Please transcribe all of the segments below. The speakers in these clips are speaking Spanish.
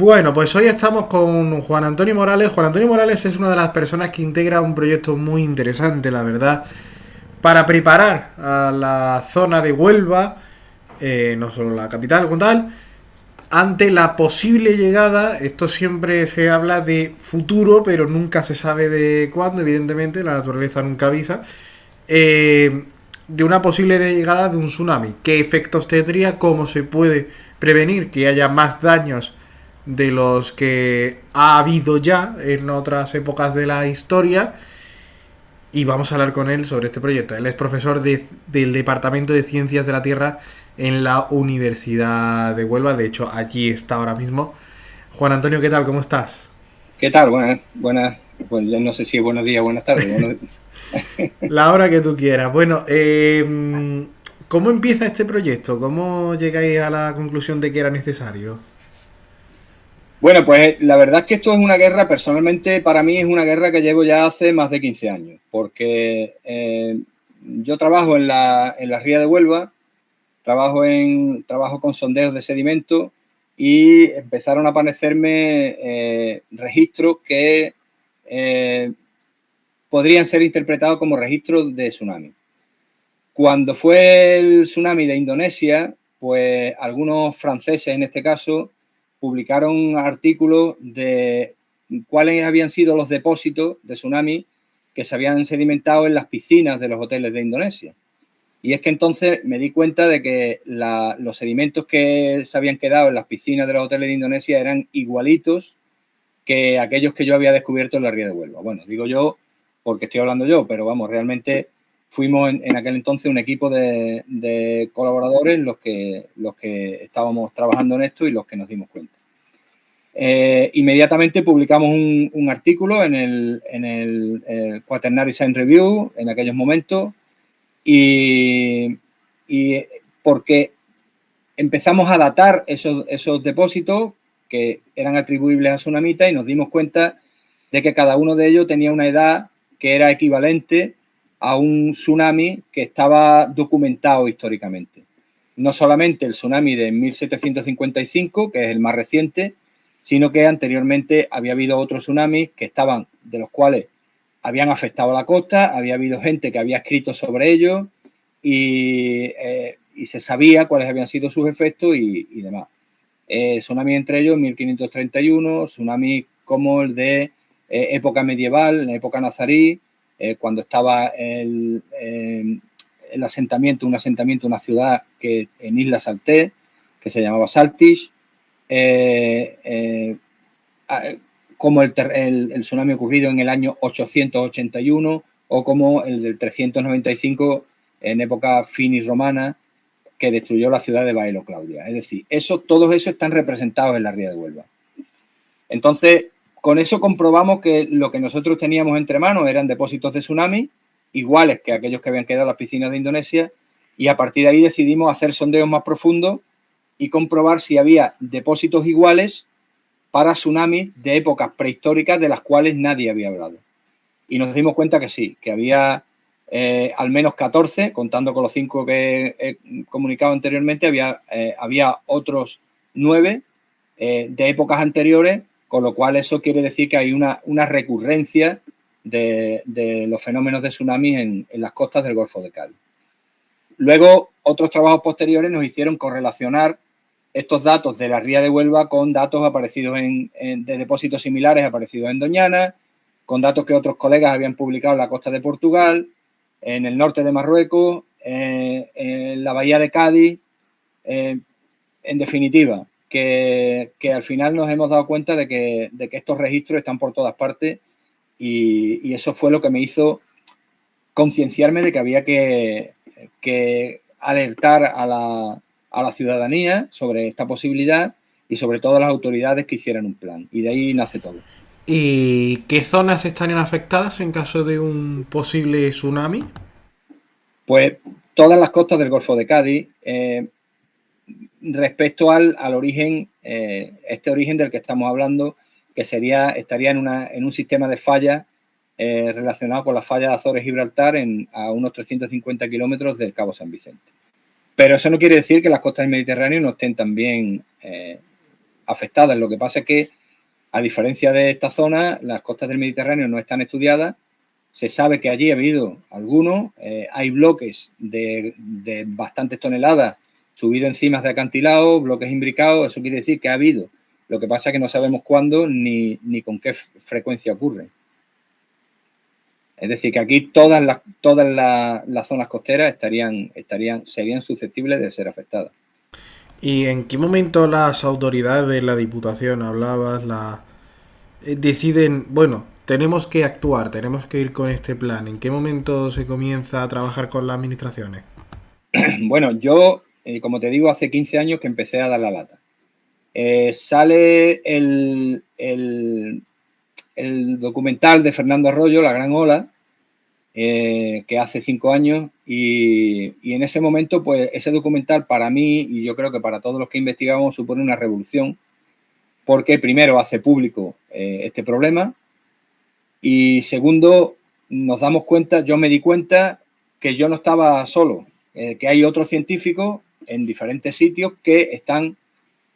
Bueno, pues hoy estamos con Juan Antonio Morales. Juan Antonio Morales es una de las personas que integra un proyecto muy interesante, la verdad, para preparar a la zona de Huelva, no solo la capital como tal, ante la posible llegada. Esto siempre se habla de futuro, pero nunca se sabe de cuándo, evidentemente, la naturaleza nunca avisa. De una posible llegada de un tsunami. ¿Qué efectos tendría? ¿Cómo se puede prevenir que haya más daños de los que ha habido ya en otras épocas de la historia? Y vamos a hablar con él sobre este proyecto. Él es profesor del Departamento de Ciencias de la Tierra en la Universidad de Huelva. De hecho, allí está ahora mismo. Juan Antonio, ¿qué tal? ¿Cómo estás? ¿Qué tal? Buenas, pues ya no sé si es buenos días o buenas tardes. La hora que tú quieras. Bueno, ¿cómo empieza este proyecto? ¿Cómo llegáis a la conclusión de que era necesario? Bueno, pues la verdad es que esto es una guerra, personalmente para mí es una guerra que llevo ya hace más de 15 años, porque yo trabajo en la ría de Huelva, trabajo con sondeos de sedimento y empezaron a aparecerme registros que eh, podrían ser interpretados como registros de tsunami. Cuando fue el tsunami de Indonesia, pues algunos franceses en este caso publicaron artículos de cuáles habían sido los depósitos de tsunami que se habían sedimentado en las piscinas de los hoteles de Indonesia. Y es que entonces me di cuenta de que los sedimentos que se habían quedado en las piscinas de los hoteles de Indonesia eran igualitos que aquellos que yo había descubierto en la ría de Huelva. Bueno, digo yo porque estoy hablando yo, pero vamos, realmente fuimos en aquel entonces un equipo de colaboradores los que estábamos trabajando en esto y los que nos dimos cuenta. Inmediatamente publicamos un artículo en el Quaternary Science Review en aquellos momentos y porque empezamos a datar esos depósitos que eran atribuibles a tsunamita y nos dimos cuenta de que cada uno de ellos tenía una edad que era equivalente a un tsunami que estaba documentado históricamente. No solamente el tsunami de 1755, que es el más reciente, sino que anteriormente había habido otros tsunamis que estaban, de los cuales habían afectado a la costa, había habido gente que había escrito sobre ellos y se sabía cuáles habían sido sus efectos y demás. Tsunami entre ellos 1531, tsunami como el de época medieval, en época nazarí, cuando estaba el asentamiento, una ciudad que en Isla Salté, que se llamaba Saltish, eh, eh, como el tsunami ocurrido en el año 881 o como el del 395 en época finis-romana, que destruyó la ciudad de Baelo Claudia. Es decir, todos esos están representados en la ría de Huelva. Entonces, con eso comprobamos que lo que nosotros teníamos entre manos eran depósitos de tsunami, iguales que aquellos que habían quedado en las piscinas de Indonesia, y a partir de ahí decidimos hacer sondeos más profundos y comprobar si había depósitos iguales para tsunamis de épocas prehistóricas de las cuales nadie había hablado. Y nos dimos cuenta que sí, que había al menos 14, contando con los 5 que he comunicado anteriormente, había otros 9 de épocas anteriores, con lo cual eso quiere decir que hay una recurrencia de los fenómenos de tsunami en las costas del Golfo de Cádiz. Luego, otros trabajos posteriores nos hicieron correlacionar estos datos de la ría de Huelva con datos aparecidos de depósitos similares aparecidos en Doñana, con datos que otros colegas habían publicado en la costa de Portugal, en el norte de Marruecos, en la bahía de Cádiz, en definitiva, que al final nos hemos dado cuenta de que estos registros están por todas partes y eso fue lo que me hizo concienciarme de que había que alertar a la ciudadanía sobre esta posibilidad y sobre todo a las autoridades que hicieran un plan. Y de ahí nace todo. ¿Y qué zonas estarían afectadas en caso de un posible tsunami? Pues todas las costas del Golfo de Cádiz, respecto al origen, este origen del que estamos hablando, que estaría en un sistema de fallas relacionado con la falla de Azores-Gibraltar a unos 350 kilómetros del Cabo San Vicente. Pero eso no quiere decir que las costas del Mediterráneo no estén también afectadas. Lo que pasa es que, a diferencia de esta zona, las costas del Mediterráneo no están estudiadas. Se sabe que allí ha habido algunos, hay bloques de bastantes toneladas subidos encima de acantilados, bloques imbricados, eso quiere decir que ha habido. Lo que pasa es que no sabemos cuándo ni con qué frecuencia ocurre. Es decir, que aquí todas las zonas costeras serían susceptibles de ser afectadas. ¿Y en qué momento las autoridades de la Diputación, hablabas, deciden, bueno, tenemos que actuar, tenemos que ir con este plan? ¿En qué momento se comienza a trabajar con las administraciones? Bueno, yo, como te digo, hace 15 años que empecé a dar la lata. Sale el documental de Fernando Arroyo, La Gran Ola, que hace 5 años, y en ese momento, pues ese documental para mí, y yo creo que para todos los que investigamos, supone una revolución, porque primero hace público este problema, y segundo, nos damos cuenta, yo me di cuenta que yo no estaba solo, que hay otros científicos en diferentes sitios que están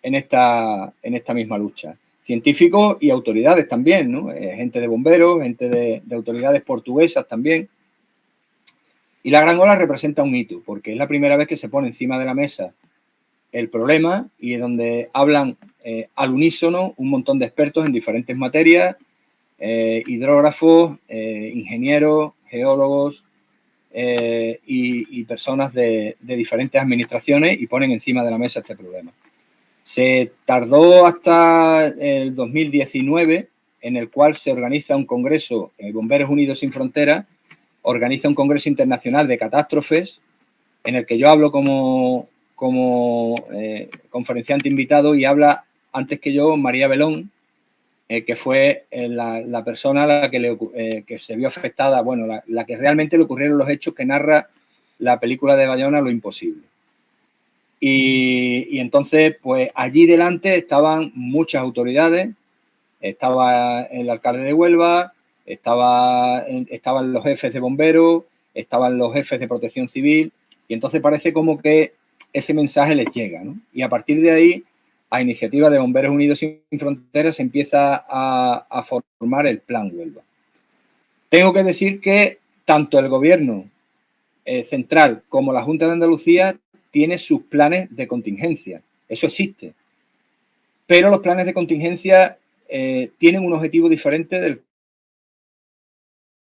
en esta misma lucha. Científicos y autoridades también, ¿no? Gente de bomberos, gente de autoridades portuguesas también. Y la Gran Ola representa un hito, porque es la primera vez que se pone encima de la mesa el problema y es donde hablan al unísono un montón de expertos en diferentes materias, hidrógrafos, ingenieros, geólogos y personas de diferentes administraciones, y ponen encima de la mesa este problema. Se tardó hasta el 2019, en el cual se organiza un congreso, Bomberos Unidos Sin Fronteras organiza un congreso internacional de catástrofes, en el que yo hablo como conferenciante invitado, y habla antes que yo María Belón, que fue la persona a la que se vio afectada, bueno, la que realmente le ocurrieron los hechos que narra la película de Bayona, Lo Imposible. Y entonces, pues allí delante estaban muchas autoridades, estaba el alcalde de Huelva, estaban los jefes de bomberos, estaban los jefes de protección civil, y entonces parece como que ese mensaje les llega, ¿no? Y a partir de ahí, a iniciativa de Bomberos Unidos Sin Fronteras, se empieza a formar el Plan Huelva. Tengo que decir que tanto el gobierno central como la Junta de Andalucía tiene sus planes de contingencia. Eso existe. Pero los planes de contingencia tienen un objetivo diferente del que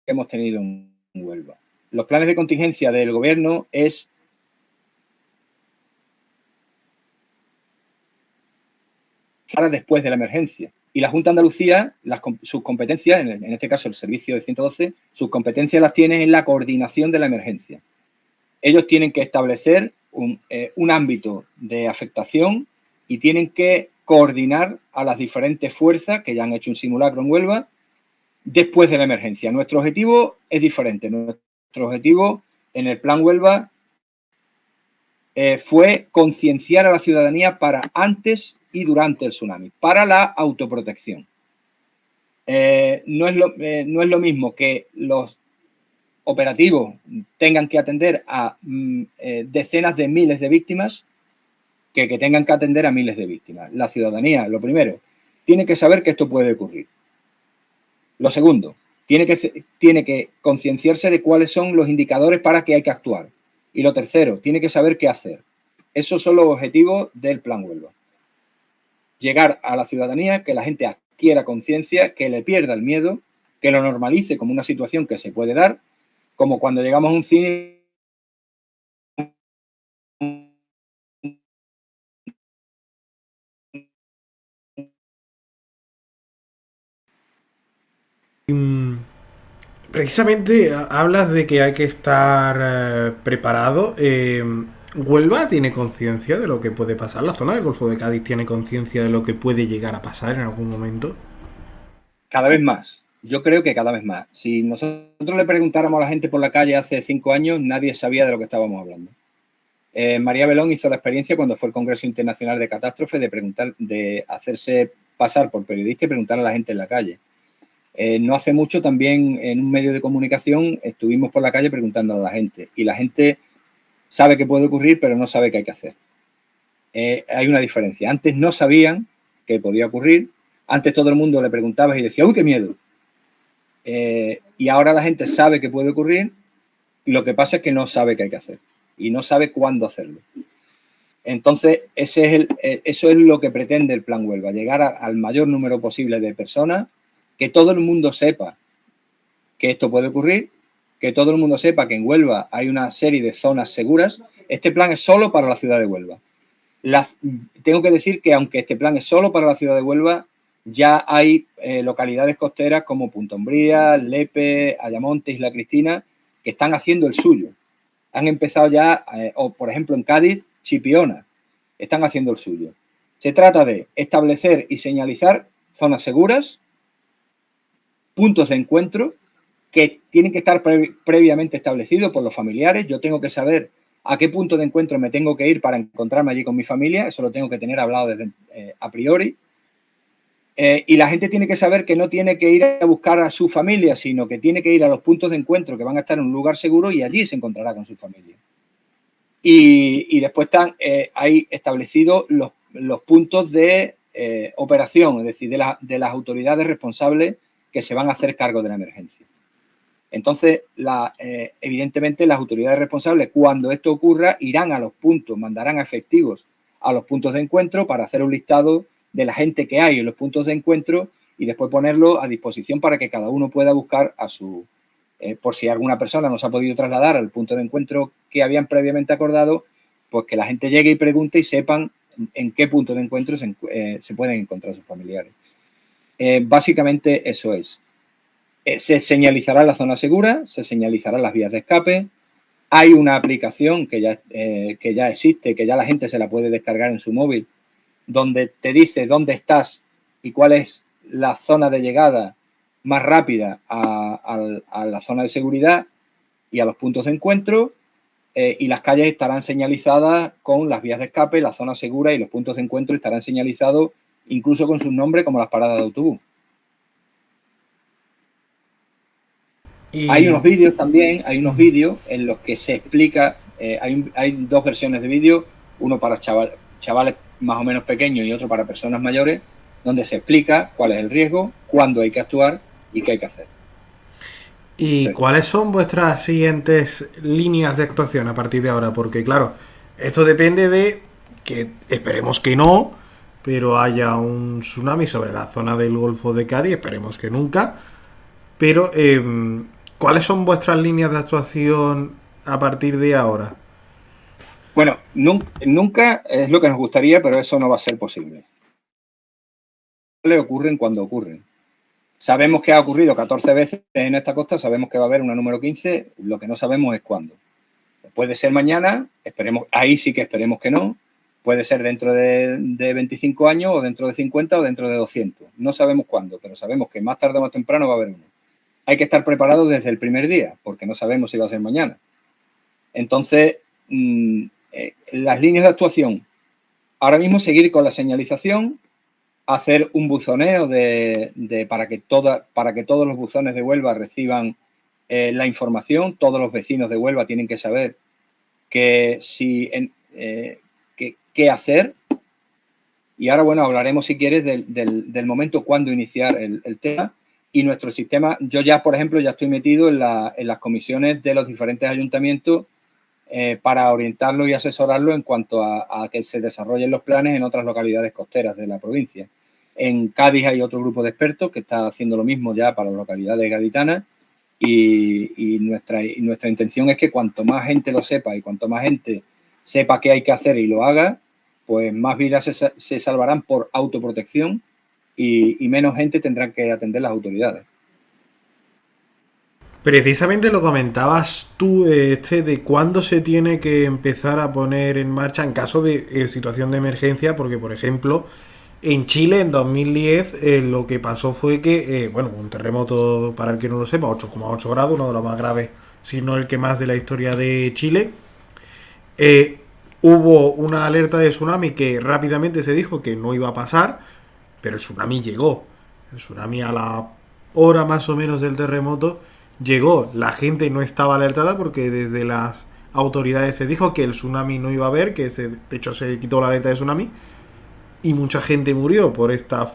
hemos tenido en Huelva. Los planes de contingencia del gobierno es para después de la emergencia. Y la Junta de Andalucía, sus competencias, en este caso el servicio de 112, sus competencias las tiene en la coordinación de la emergencia. Ellos tienen que establecer un ámbito de afectación y tienen que coordinar a las diferentes fuerzas que ya han hecho un simulacro en Huelva después de la emergencia. Nuestro objetivo es diferente. Nuestro objetivo en el Plan Huelva fue concienciar a la ciudadanía para antes y durante el tsunami, para la autoprotección. No es lo mismo que los operativos tengan que atender a decenas de miles de víctimas que tengan que atender a miles de víctimas. La ciudadanía, lo primero, tiene que saber que esto puede ocurrir. Lo segundo, tiene que concienciarse de cuáles son los indicadores para que hay que actuar. Y lo tercero, tiene que saber qué hacer. Esos son los objetivos del Plan Huelva. Llegar a la ciudadanía, que la gente adquiera conciencia, que le pierda el miedo, que lo normalice como una situación que se puede dar, como cuando llegamos a un cine. Precisamente hablas de que hay que estar preparado. ¿Huelva tiene conciencia de lo que puede pasar? ¿La zona del Golfo de Cádiz tiene conciencia de lo que puede llegar a pasar en algún momento? Cada vez más. Yo creo que cada vez más. Si nosotros le preguntáramos a la gente por la calle hace 5 años, nadie sabía de lo que estábamos hablando. María Belón hizo la experiencia cuando fue al Congreso Internacional de Catástrofes de hacerse pasar por periodista y preguntar a la gente en la calle. No hace mucho también en un medio de comunicación estuvimos por la calle preguntando a la gente, y la gente sabe que puede ocurrir, pero no sabe qué hay que hacer. Hay una diferencia. Antes no sabían que podía ocurrir. Antes todo el mundo le preguntaba y decía, ¡uy, qué miedo! Y ahora la gente sabe que puede ocurrir, lo que pasa es que no sabe qué hay que hacer y no sabe cuándo hacerlo. Entonces, eso es lo que pretende el Plan Huelva, llegar al mayor número posible de personas, que todo el mundo sepa que esto puede ocurrir, que todo el mundo sepa que en Huelva hay una serie de zonas seguras. Este plan es solo para la ciudad de Huelva. Tengo que decir que aunque este plan es solo para la ciudad de Huelva, ya hay localidades costeras como Punta Umbría, Lepe, Ayamonte, Isla Cristina, que están haciendo el suyo. Han empezado ya, o por ejemplo en Cádiz, Chipiona, están haciendo el suyo. Se trata de establecer y señalizar zonas seguras, puntos de encuentro que tienen que estar previamente establecidos por los familiares. Yo tengo que saber a qué punto de encuentro me tengo que ir para encontrarme allí con mi familia. Eso lo tengo que tener hablado desde a priori. Y la gente tiene que saber que no tiene que ir a buscar a su familia, sino que tiene que ir a los puntos de encuentro que van a estar en un lugar seguro y allí se encontrará con su familia. Y después hay establecidos los puntos de operación, es decir, de las autoridades responsables que se van a hacer cargo de la emergencia. Entonces, evidentemente, las autoridades responsables, cuando esto ocurra, irán a los puntos, mandarán efectivos a los puntos de encuentro para hacer un listado de la gente que hay en los puntos de encuentro y después ponerlo a disposición para que cada uno pueda buscar a su... por si alguna persona no se ha podido trasladar al punto de encuentro que habían previamente acordado, pues que la gente llegue y pregunte y sepan en qué punto de encuentro se pueden encontrar sus familiares. Básicamente eso es. Se señalizará la zona segura, se señalizarán las vías de escape. Hay una aplicación que ya existe, que ya la gente se la puede descargar en su móvil, donde te dice dónde estás y cuál es la zona de llegada más rápida a la zona de seguridad y a los puntos de encuentro, y las calles estarán señalizadas con las vías de escape, la zona segura y los puntos de encuentro estarán señalizados incluso con sus nombres como las paradas de autobús. Hay unos vídeos también, en los que se explica, hay dos versiones de vídeo, uno para chavales más o menos pequeños y otro para personas mayores, donde se explica cuál es el riesgo, cuándo hay que actuar y qué hay que hacer. ¿Y cuáles son vuestras siguientes líneas de actuación a partir de ahora? Porque claro, esto depende de que esperemos que no, pero haya un tsunami sobre la zona del Golfo de Cádiz, esperemos que nunca. Pero, ¿cuáles son vuestras líneas de actuación a partir de ahora? Bueno, nunca es lo que nos gustaría, pero eso no va a ser posible. Ocurren cuando ocurren. Sabemos que ha ocurrido 14 veces en esta costa, sabemos que va a haber una número 15, lo que no sabemos es cuándo. Puede ser mañana, ahí sí que esperemos que no. Puede ser dentro de 25 años o dentro de 50 o dentro de 200. No sabemos cuándo, pero sabemos que más tarde o más temprano va a haber uno. Hay que estar preparados desde el primer día, porque no sabemos si va a ser mañana. Entonces, las líneas de actuación, ahora mismo seguir con la señalización, hacer un buzoneo para que todos los buzones de Huelva reciban la información. Todos los vecinos de Huelva tienen que saber qué hacer. Y ahora, bueno, hablaremos, si quieres, del momento cuando iniciar el tema. Y nuestro sistema, yo ya, por ejemplo, ya estoy metido en las comisiones de los diferentes ayuntamientos para orientarlo y asesorarlo en cuanto a que se desarrollen los planes en otras localidades costeras de la provincia. En Cádiz hay otro grupo de expertos que está haciendo lo mismo ya para las localidades gaditanas y nuestra intención es que cuanto más gente lo sepa y cuanto más gente sepa qué hay que hacer y lo haga, pues más vidas se salvarán por autoprotección y menos gente tendrán que atender las autoridades. Precisamente lo comentabas tú, de cuándo se tiene que empezar a poner en marcha en caso de situación de emergencia, porque, por ejemplo, en Chile en 2010 lo que pasó fue que, un terremoto, para el que no lo sepa, 8,8 grados, uno de los más graves, si no el que más de la historia de Chile. Hubo una alerta de tsunami que rápidamente se dijo que no iba a pasar, pero el tsunami llegó. El tsunami a la hora más o menos del terremoto llegó. La gente no estaba alertada porque desde las autoridades se dijo que el tsunami no iba a haber, de hecho se quitó la alerta de tsunami. y mucha gente murió por esta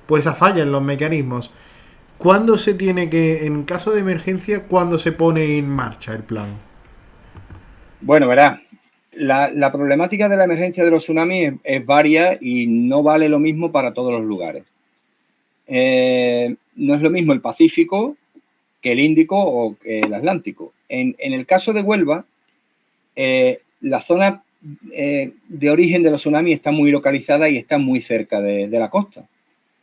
por esa falla en los mecanismos. ¿Cuándo se tiene que, en caso de emergencia, cuándo se pone en marcha el plan? Bueno, verás, la problemática de la emergencia de los tsunamis es varia y no vale lo mismo para todos los lugares. No es lo mismo el Pacífico que el Índico o que el Atlántico. En el caso de Huelva, la zona de origen de los tsunamis está muy localizada y está muy cerca de la costa.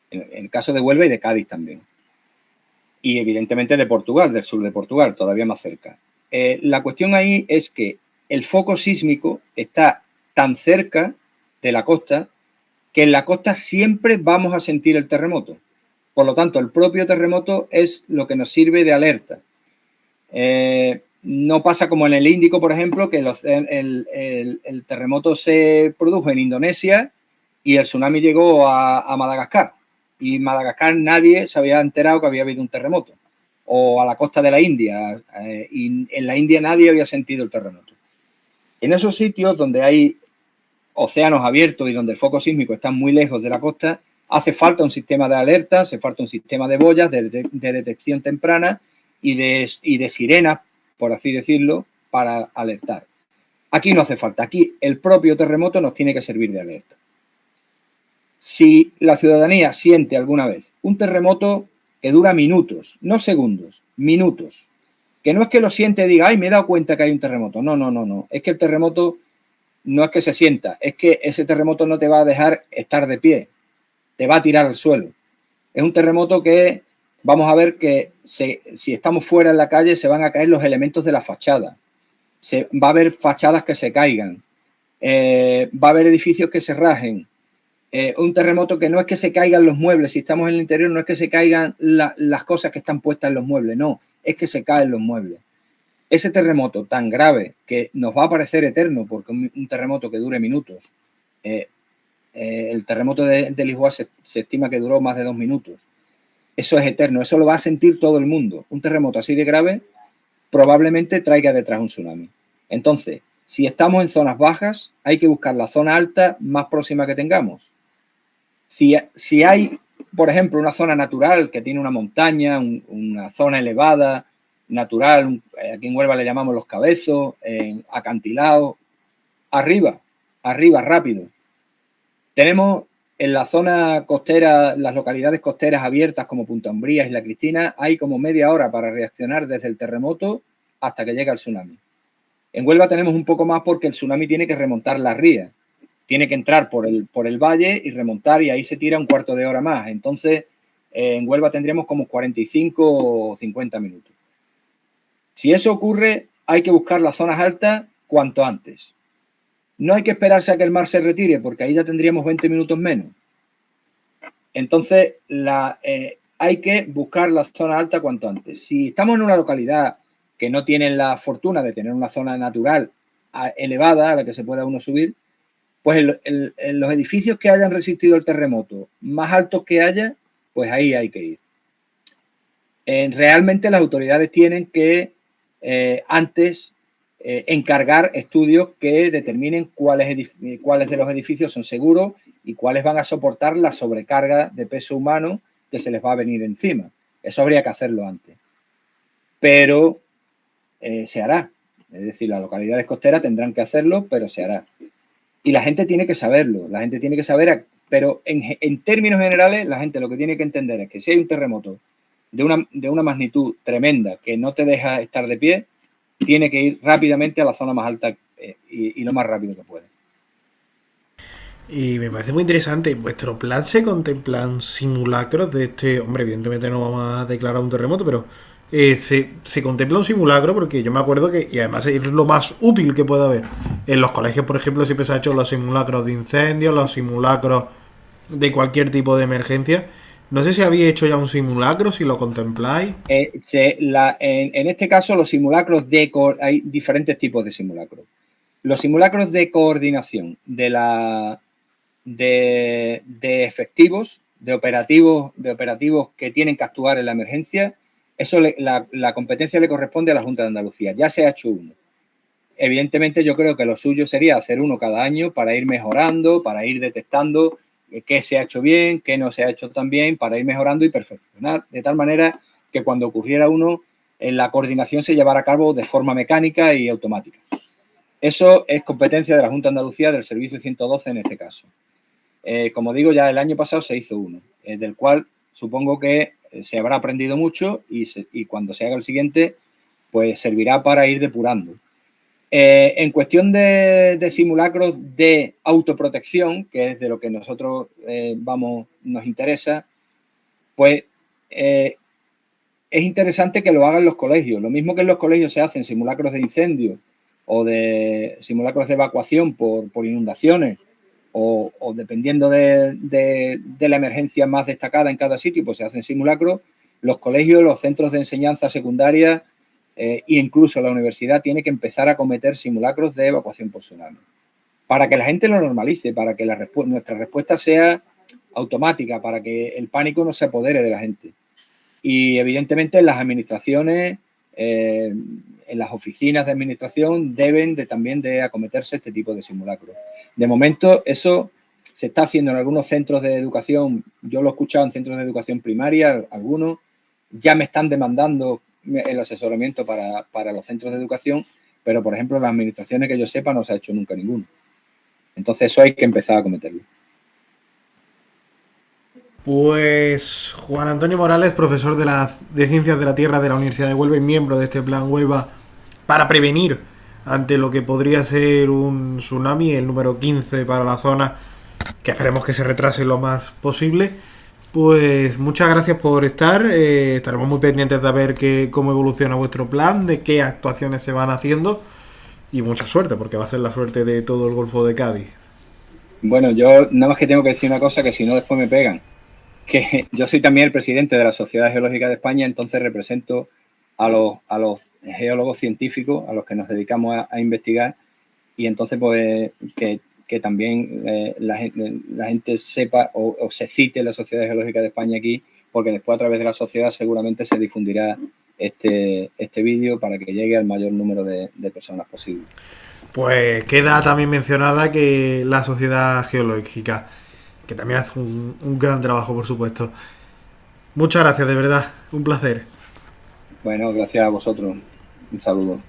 En el caso de Huelva y de Cádiz también. Y evidentemente de Portugal, del sur de Portugal, todavía más cerca. La cuestión ahí es que el foco sísmico está tan cerca de la costa que en la costa siempre vamos a sentir el terremoto. Por lo tanto, el propio terremoto es lo que nos sirve de alerta. No pasa como en el Índico, por ejemplo, que el terremoto se produjo en Indonesia y el tsunami llegó a Madagascar. Y en Madagascar nadie se había enterado que había habido un terremoto. O a la costa de la India. Y en la India nadie había sentido el terremoto. En esos sitios donde hay océanos abiertos y donde el foco sísmico está muy lejos de la costa, hace falta un sistema de alerta, hace falta un sistema de boyas de detección temprana y de sirenas, por así decirlo, para alertar. Aquí no hace falta. Aquí el propio terremoto nos tiene que servir de alerta. Si la ciudadanía siente alguna vez un terremoto que dura minutos, no segundos, minutos, que no es que lo siente y diga, ay, me he dado cuenta que hay un terremoto. No, no, no, no. Es que el terremoto no es que se sienta, es que ese terremoto no te va a dejar estar de pie, te va a tirar al suelo. Es un terremoto que vamos a ver que si estamos fuera en la calle se van a caer los elementos de la fachada. Va a haber fachadas que se caigan, va a haber edificios que se rajen. Un terremoto que no es que se caigan los muebles, si estamos en el interior no es que se caigan las cosas que están puestas en los muebles, no, es que se caen los muebles. Ese terremoto tan grave que nos va a parecer eterno, porque un terremoto que dure minutos, el terremoto de Lisboa se estima que duró más de 2 minutos, eso es eterno, eso lo va a sentir todo el mundo. Un terremoto así de grave probablemente traiga detrás un tsunami. Entonces, si estamos en zonas bajas, hay que buscar la zona alta más próxima que tengamos. Si hay, por ejemplo, una zona natural que tiene una montaña, una zona elevada, natural, aquí en Huelva le llamamos los cabezos, acantilados, arriba, rápido. Tenemos en la zona costera, las localidades costeras abiertas como Punta Umbría y Isla Cristina, hay como media hora para reaccionar desde el terremoto hasta que llega el tsunami. En Huelva tenemos un poco más porque el tsunami tiene que remontar la ría. Tiene que entrar por el valle y remontar y ahí se tira un cuarto de hora más. Entonces, en Huelva tendríamos como 45 o 50 minutos. Si eso ocurre, hay que buscar las zonas altas cuanto antes. No hay que esperarse a que el mar se retire porque ahí ya tendríamos 20 minutos menos. Entonces, hay que buscar la zona alta cuanto antes. Si estamos en una localidad que no tiene la fortuna de tener una zona natural elevada a la que se pueda uno subir, pues en los edificios que hayan resistido el terremoto, más altos que haya, pues ahí hay que ir. Realmente las autoridades tienen que antes encargar estudios que determinen cuáles de los edificios son seguros y cuáles van a soportar la sobrecarga de peso humano que se les va a venir encima. Eso habría que hacerlo antes. Pero se hará. Es decir, las localidades costeras tendrán que hacerlo, pero se hará. Y la gente tiene que saberlo, la gente tiene que saber, pero en términos generales, la gente lo que tiene que entender es que si hay un terremoto de una magnitud tremenda que no te deja estar de pie, tiene que ir rápidamente a la zona más alta y lo más rápido que puede. Y me parece muy interesante. ¿En vuestro plan se contemplan simulacros de este? Hombre, evidentemente no vamos a declarar un terremoto, pero se contempla un simulacro porque yo me acuerdo que, y además es lo más útil que puede haber. En los colegios, por ejemplo, siempre se han hecho los simulacros de incendios, los simulacros de cualquier tipo de emergencia. No sé si habéis hecho ya un simulacro, si lo contempláis. En este caso, los simulacros hay diferentes tipos de simulacros. Los simulacros de coordinación de efectivos, de operativos que tienen que actuar en la emergencia, eso la competencia le corresponde a la Junta de Andalucía. Ya se ha hecho uno. evidentemente yo creo que lo suyo sería hacer uno cada año para ir mejorando, para ir detectando qué se ha hecho bien, qué no se ha hecho tan bien, para ir mejorando y perfeccionar, de tal manera que cuando ocurriera uno, la coordinación se llevara a cabo de forma mecánica y automática. Eso es competencia de la Junta de Andalucía, del Servicio 112 en este caso. Como digo, ya el año pasado se hizo uno, del cual supongo que se habrá aprendido mucho y cuando se haga el siguiente, pues servirá para ir depurando. En cuestión de simulacros de autoprotección, que es de lo que nosotros nos interesa, pues es interesante que lo hagan los colegios. Lo mismo que en los colegios se hacen simulacros de incendio o de simulacros de evacuación por inundaciones o dependiendo de la emergencia más destacada en cada sitio, pues se hacen simulacros. Los colegios, los centros de enseñanza secundaria e incluso la universidad tiene que empezar a cometer simulacros de evacuación por tsunami para que la gente lo normalice, para que nuestra respuesta sea automática, para que el pánico no se apodere de la gente. Y evidentemente en las administraciones, en las oficinas de administración deben también de acometerse este tipo de simulacros. De momento eso se está haciendo en algunos centros de educación, yo lo he escuchado en centros de educación primaria, algunos ya me están demandando el asesoramiento para los centros de educación, pero por ejemplo en las administraciones que yo sepa no se ha hecho nunca ninguno. Entonces eso hay que empezar a acometerlo. Pues Juan Antonio Morales, profesor de Ciencias de la Tierra de la Universidad de Huelva y miembro de este plan Huelva para prevenir ante lo que podría ser un tsunami, el número 15 para la zona, que esperemos que se retrase lo más posible. Pues muchas gracias por estar, estaremos muy pendientes de ver cómo evoluciona vuestro plan, de qué actuaciones se van haciendo y mucha suerte, porque va a ser la suerte de todo el Golfo de Cádiz. Bueno, yo nada más que tengo que decir una cosa, que si no después me pegan. Que yo soy también el presidente de la Sociedad Geológica de España, entonces represento a los geólogos científicos, a los que nos dedicamos a investigar, y entonces pues que también la gente sepa o se cite la Sociedad Geológica de España aquí, porque después a través de la sociedad seguramente se difundirá este vídeo para que llegue al mayor número de personas posible. Pues queda también mencionada que la Sociedad Geológica, que también hace un gran trabajo, por supuesto. Muchas gracias, de verdad, un placer. Bueno, gracias a vosotros. Un saludo.